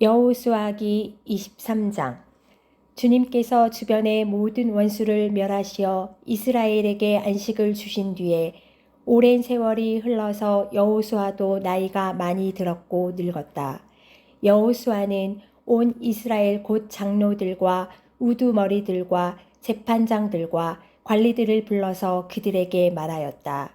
여호수아기 23장. 주님께서 주변의 모든 원수를 멸하시어 이스라엘에게 안식을 주신 뒤에 오랜 세월이 흘러서 여호수아도 나이가 많이 들었고 늙었다. 여호수아는 온 이스라엘 곧 장로들과 우두머리들과 재판장들과 관리들을 불러서 그들에게 말하였다.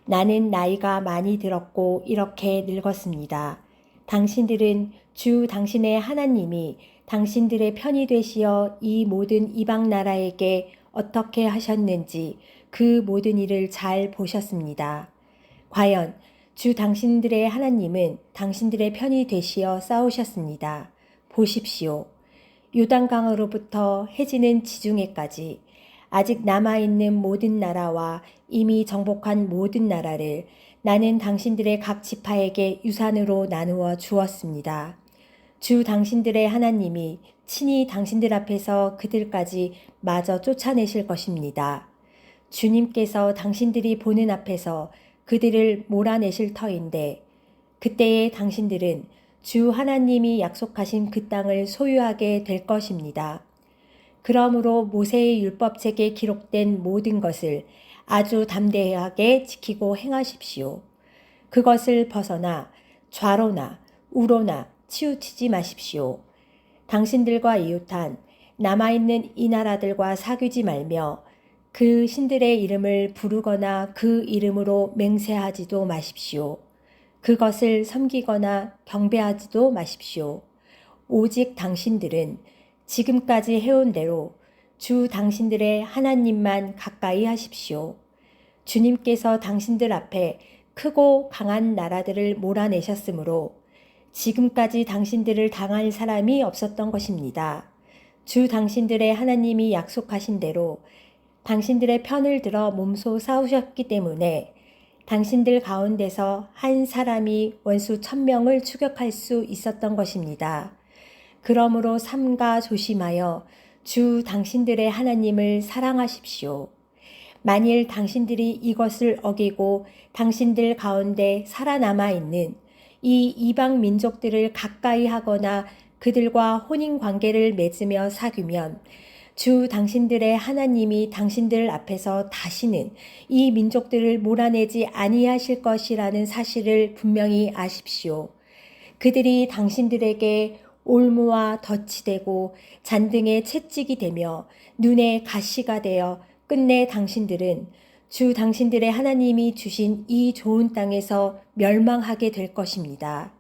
나는 나이가 많이 들었고 이렇게 늙었습니다. 당신들은 주 당신의 하나님이 당신들의 편이 되시어 이 모든 이방 나라에게 어떻게 하셨는지 그 모든 일을 잘 보셨습니다. 과연 주 당신들의 하나님은 당신들의 편이 되시어 싸우셨습니다. 보십시오. 요단강으로부터 해지는 지중해까지 아직 남아있는 모든 나라와 이미 정복한 모든 나라를 나는 당신들의 각 지파에게 유산으로 나누어 주었습니다. 주 당신들의 하나님이 친히 당신들 앞에서 그들까지 마저 쫓아내실 것입니다. 주님께서 당신들이 보는 앞에서 그들을 몰아내실 터인데 그때에 당신들은 주 하나님이 약속하신 그 땅을 소유하게 될 것입니다. 그러므로 모세의 율법책에 기록된 모든 것을 아주 담대하게 지키고 행하십시오. 그것을 벗어나 좌로나 우로나 치우치지 마십시오. 당신들과 이웃한 남아있는 이 나라들과 사귀지 말며 그 신들의 이름을 부르거나 그 이름으로 맹세하지도 마십시오. 그것을 섬기거나 경배하지도 마십시오. 오직 당신들은 지금까지 해온 대로 주 당신들의 하나님만 가까이 하십시오. 주님께서 당신들 앞에 크고 강한 나라들을 몰아내셨으므로 지금까지 당신들을 당할 사람이 없었던 것입니다. 주 당신들의 하나님이 약속하신 대로 당신들의 편을 들어 몸소 싸우셨기 때문에 당신들 가운데서 한 사람이 원수 1000명을 추격할 수 있었던 것입니다. 그러므로 삼가 조심하여 주 당신들의 하나님을 사랑하십시오. 만일 당신들이 이것을 어기고 당신들 가운데 살아남아 있는 이 이방 민족들을 가까이 하거나 그들과 혼인 관계를 맺으며 사귀면 주 당신들의 하나님이 당신들 앞에서 다시는 이 민족들을 몰아내지 아니하실 것이라는 사실을 분명히 아십시오. 그들이 당신들에게 올무와 덫이 되고 잔등에 채찍이 되며 눈에 가시가 되어 끝내 당신들은 주 당신들의 하나님이 주신 이 좋은 땅에서 멸망하게 될 것입니다.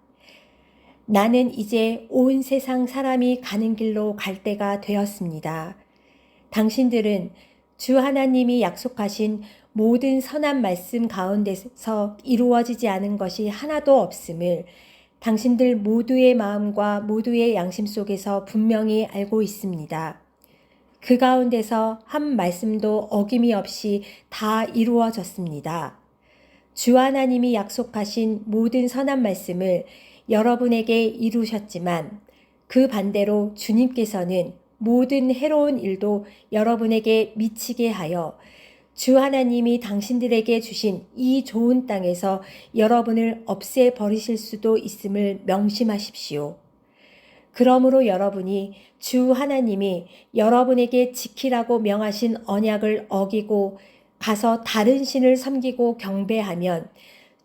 나는 이제 온 세상 사람이 가는 길로 갈 때가 되었습니다. 당신들은 주 하나님이 약속하신 모든 선한 말씀 가운데서 이루어지지 않은 것이 하나도 없음을 당신들 모두의 마음과 모두의 양심 속에서 분명히 알고 있습니다. 그 가운데서 한 말씀도 어김이 없이 다 이루어졌습니다. 주 하나님이 약속하신 모든 선한 말씀을 여러분에게 이루셨지만 그 반대로 주님께서는 모든 해로운 일도 여러분에게 미치게 하여 주 하나님이 당신들에게 주신 이 좋은 땅에서 여러분을 없애버리실 수도 있음을 명심하십시오. 그러므로 여러분이 주 하나님이 여러분에게 지키라고 명하신 언약을 어기고 가서 다른 신을 섬기고 경배하면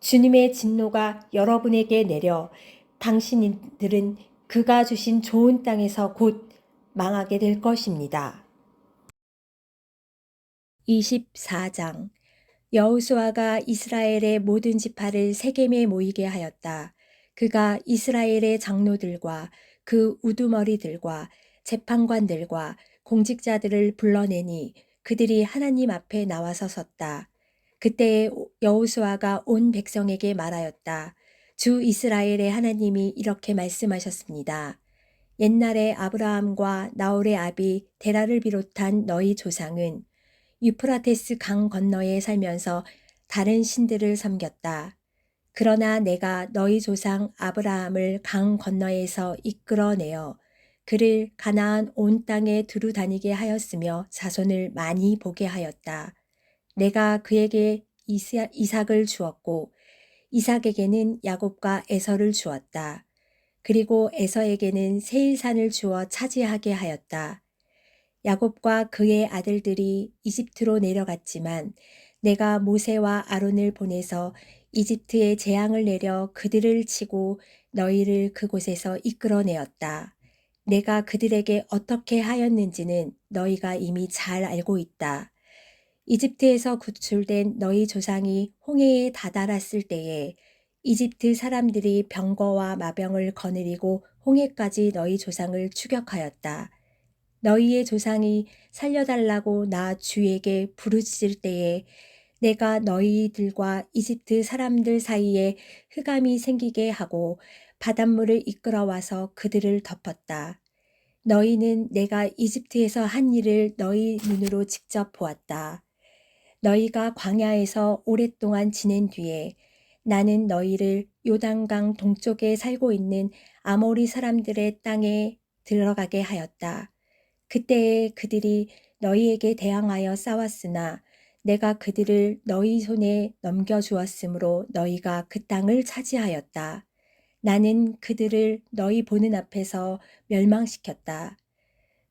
주님의 진노가 여러분에게 내려 당신들은 그가 주신 좋은 땅에서 곧 망하게 될 것입니다. 24장. 여호수아가 이스라엘의 모든 지파를 세겜에 모이게 하였다. 그가 이스라엘의 장로들과 그 우두머리들과 재판관들과 공직자들을 불러내니 그들이 하나님 앞에 나와서 섰다. 그때에 여호수아가 온 백성에게 말하였다. 주 이스라엘의 하나님이 이렇게 말씀하셨습니다. 옛날에 아브라함과 나홀의 아비 데라를 비롯한 너희 조상은 유프라테스 강 건너에 살면서 다른 신들을 섬겼다. 그러나 내가 너희 조상 아브라함을 강 건너에서 이끌어내어 그를 가나안 온 땅에 두루 다니게 하였으며 자손을 많이 보게 하였다. 내가 그에게 이삭을 주었고 이삭에게는 야곱과 에서를 주었다. 그리고 에서에게는 세일산을 주어 차지하게 하였다. 야곱과 그의 아들들이 이집트로 내려갔지만 내가 모세와 아론을 보내서 이집트에 재앙을 내려 그들을 치고 너희를 그곳에서 이끌어내었다. 내가 그들에게 어떻게 하였는지는 너희가 이미 잘 알고 있다. 이집트에서 구출된 너희 조상이 홍해에 다다랐을 때에 이집트 사람들이 병거와 마병을 거느리고 홍해까지 너희 조상을 추격하였다. 너희의 조상이 살려달라고 나 주에게 부르짖을 때에 내가 너희들과 이집트 사람들 사이에 흑암이 생기게 하고 바닷물을 이끌어와서 그들을 덮었다. 너희는 내가 이집트에서 한 일을 너희 눈으로 직접 보았다. 너희가 광야에서 오랫동안 지낸 뒤에 나는 너희를 요단강 동쪽에 살고 있는 아모리 사람들의 땅에 들어가게 하였다. 그때에 그들이 너희에게 대항하여 싸웠으나 내가 그들을 너희 손에 넘겨주었으므로 너희가 그 땅을 차지하였다. 나는 그들을 너희 보는 앞에서 멸망시켰다.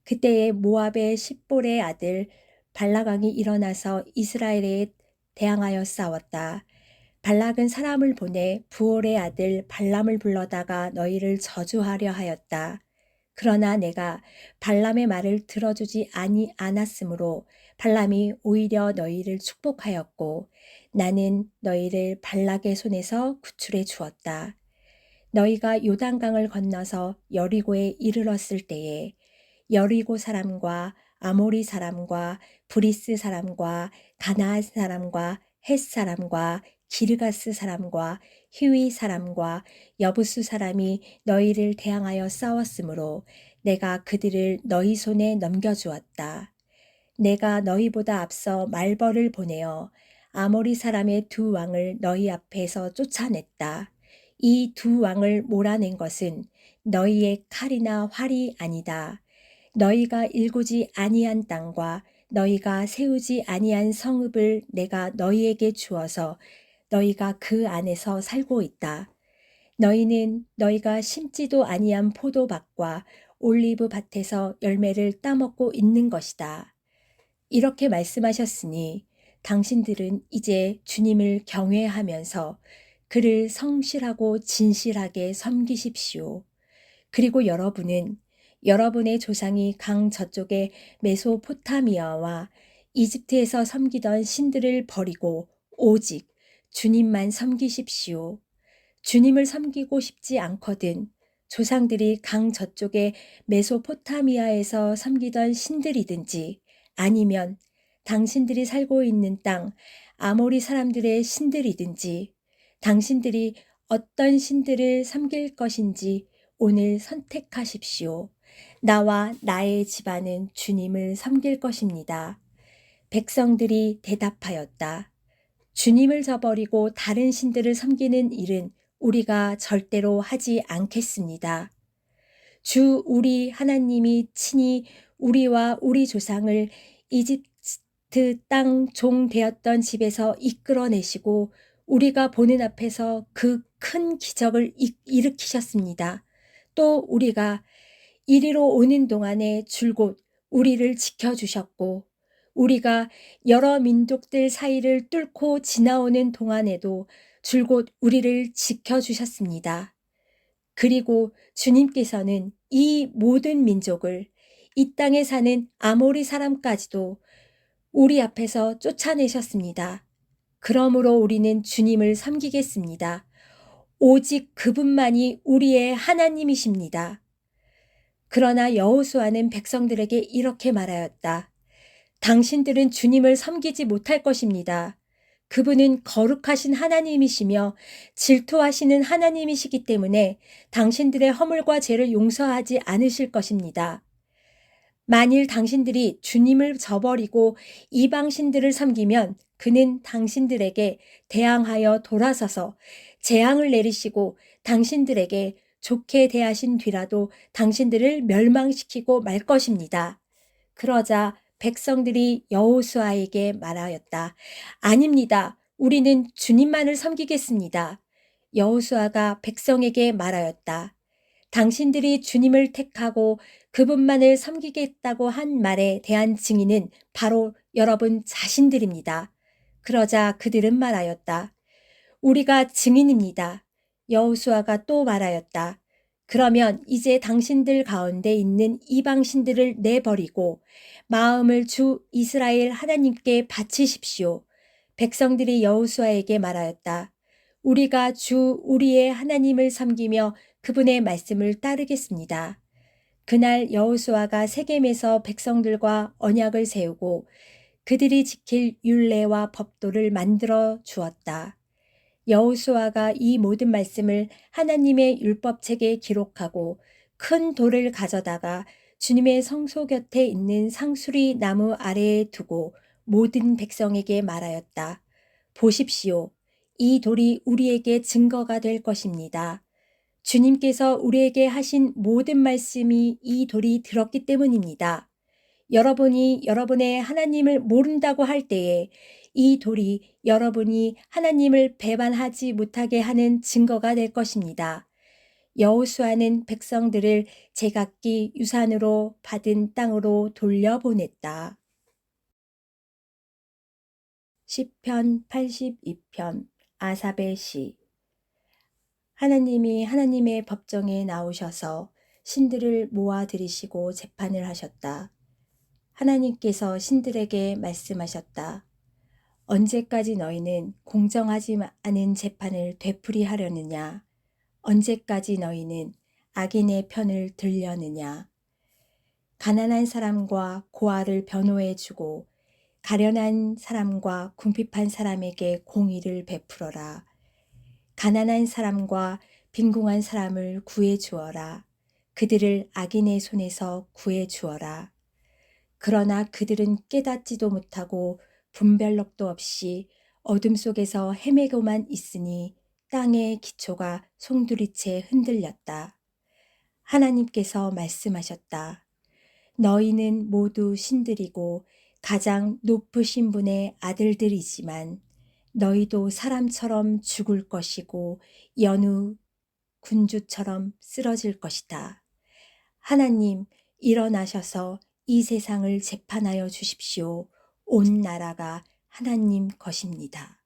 그때에 모압의 십볼의 아들 발락왕이 일어나서 이스라엘에 대항하여 싸웠다. 발락은 사람을 보내 부올의 아들 발람을 불러다가 너희를 저주하려 하였다. 그러나 내가 발람의 말을 들어주지 않았으므로 발람이 오히려 너희를 축복하였고 나는 너희를 발락의 손에서 구출해 주었다. 너희가 요단강을 건너서 여리고에 이르렀을 때에 여리고 사람과 아모리 사람과 브리스 사람과 가나안 사람과 헷 사람과 기르가스 사람과 히위 사람과 여부수 사람이 너희를 대항하여 싸웠으므로 내가 그들을 너희 손에 넘겨주었다. 내가 너희보다 앞서 말벌을 보내어 아모리 사람의 두 왕을 너희 앞에서 쫓아냈다. 이 두 왕을 몰아낸 것은 너희의 칼이나 활이 아니다. 너희가 일구지 아니한 땅과 너희가 세우지 아니한 성읍을 내가 너희에게 주어서 너희가 그 안에서 살고 있다. 너희는 너희가 심지도 아니한 포도밭과 올리브 밭에서 열매를 따먹고 있는 것이다. 이렇게 말씀하셨으니 당신들은 이제 주님을 경외하면서 그를 성실하고 진실하게 섬기십시오. 그리고 여러분은 여러분의 조상이 강 저쪽의 메소포타미아와 이집트에서 섬기던 신들을 버리고 오직 주님만 섬기십시오. 주님을 섬기고 싶지 않거든 조상들이 강 저쪽의 메소포타미아에서 섬기던 신들이든지 아니면 당신들이 살고 있는 땅 아모리 사람들의 신들이든지 당신들이 어떤 신들을 섬길 것인지 오늘 선택하십시오. 나와 나의 집안은 주님을 섬길 것입니다. 백성들이 대답하였다. 주님을 저버리고 다른 신들을 섬기는 일은 우리가 절대로 하지 않겠습니다. 주 우리 하나님이 친히 우리와 우리 조상을 이집트 땅 종 되었던 집에서 이끌어내시고 우리가 보는 앞에서 그 큰 기적을 일으키셨습니다. 또 우리가 이리로 오는 동안에 줄곧 우리를 지켜주셨고 우리가 여러 민족들 사이를 뚫고 지나오는 동안에도 줄곧 우리를 지켜주셨습니다. 그리고 주님께서는 이 모든 민족을 이 땅에 사는 아모리 사람까지도 우리 앞에서 쫓아내셨습니다. 그러므로 우리는 주님을 섬기겠습니다. 오직 그분만이 우리의 하나님이십니다. 그러나 여호수아는 백성들에게 이렇게 말하였다. 당신들은 주님을 섬기지 못할 것입니다. 그분은 거룩하신 하나님이시며 질투하시는 하나님이시기 때문에 당신들의 허물과 죄를 용서하지 않으실 것입니다. 만일 당신들이 주님을 저버리고 이방신들을 섬기면 그는 당신들에게 대항하여 돌아서서 재앙을 내리시고 당신들에게 좋게 대하신 뒤라도 당신들을 멸망시키고 말 것입니다. 그러자 백성들이 여호수아에게 말하였다. 아닙니다. 우리는 주님만을 섬기겠습니다. 여호수아가 백성에게 말하였다. 당신들이 주님을 택하고 그분만을 섬기겠다고 한 말에 대한 증인은 바로 여러분 자신들입니다. 그러자 그들은 말하였다. 우리가 증인입니다. 여호수아가 또 말하였다. 그러면 이제 당신들 가운데 있는 이방신들을 내버리고 마음을 주 이스라엘 하나님께 바치십시오. 백성들이 여호수아에게 말하였다. 우리가 주 우리의 하나님을 섬기며 그분의 말씀을 따르겠습니다. 그날 여호수아가 세겜에서 백성들과 언약을 세우고 그들이 지킬 율례와 법도를 만들어 주었다. 여호수아가 이 모든 말씀을 하나님의 율법책에 기록하고 큰 돌을 가져다가 주님의 성소 곁에 있는 상수리 나무 아래에 두고 모든 백성에게 말하였다. 보십시오. 이 돌이 우리에게 증거가 될 것입니다. 주님께서 우리에게 하신 모든 말씀이 이 돌이 들었기 때문입니다. 여러분이 여러분의 하나님을 모른다고 할 때에 이 돌이 여러분이 하나님을 배반하지 못하게 하는 증거가 될 것입니다. 여호수아는 백성들을 제각기 유산으로 받은 땅으로 돌려보냈다. 시편 82편 아삽의 시. 하나님이 하나님의 법정에 나오셔서 신들을 모아 들이시고 재판을 하셨다. 하나님께서 신들에게 말씀하셨다. 언제까지 너희는 공정하지 않은 재판을 되풀이하려느냐? 언제까지 너희는 악인의 편을 들려느냐? 가난한 사람과 고아를 변호해주고 가련한 사람과 궁핍한 사람에게 공의를 베풀어라. 가난한 사람과 빈궁한 사람을 구해 주어라. 그들을 악인의 손에서 구해 주어라. 그러나 그들은 깨닫지도 못하고 분별력도 없이 어둠 속에서 헤매고만 있으니 땅의 기초가 송두리째 흔들렸다. 하나님께서 말씀하셨다. 너희는 모두 신들이고 가장 높으신 분의 아들들이지만 너희도 사람처럼 죽을 것이고 여느 군주처럼 쓰러질 것이다. 하나님, 일어나셔서 이 세상을 재판하여 주십시오. 온 나라가 하나님 것입니다.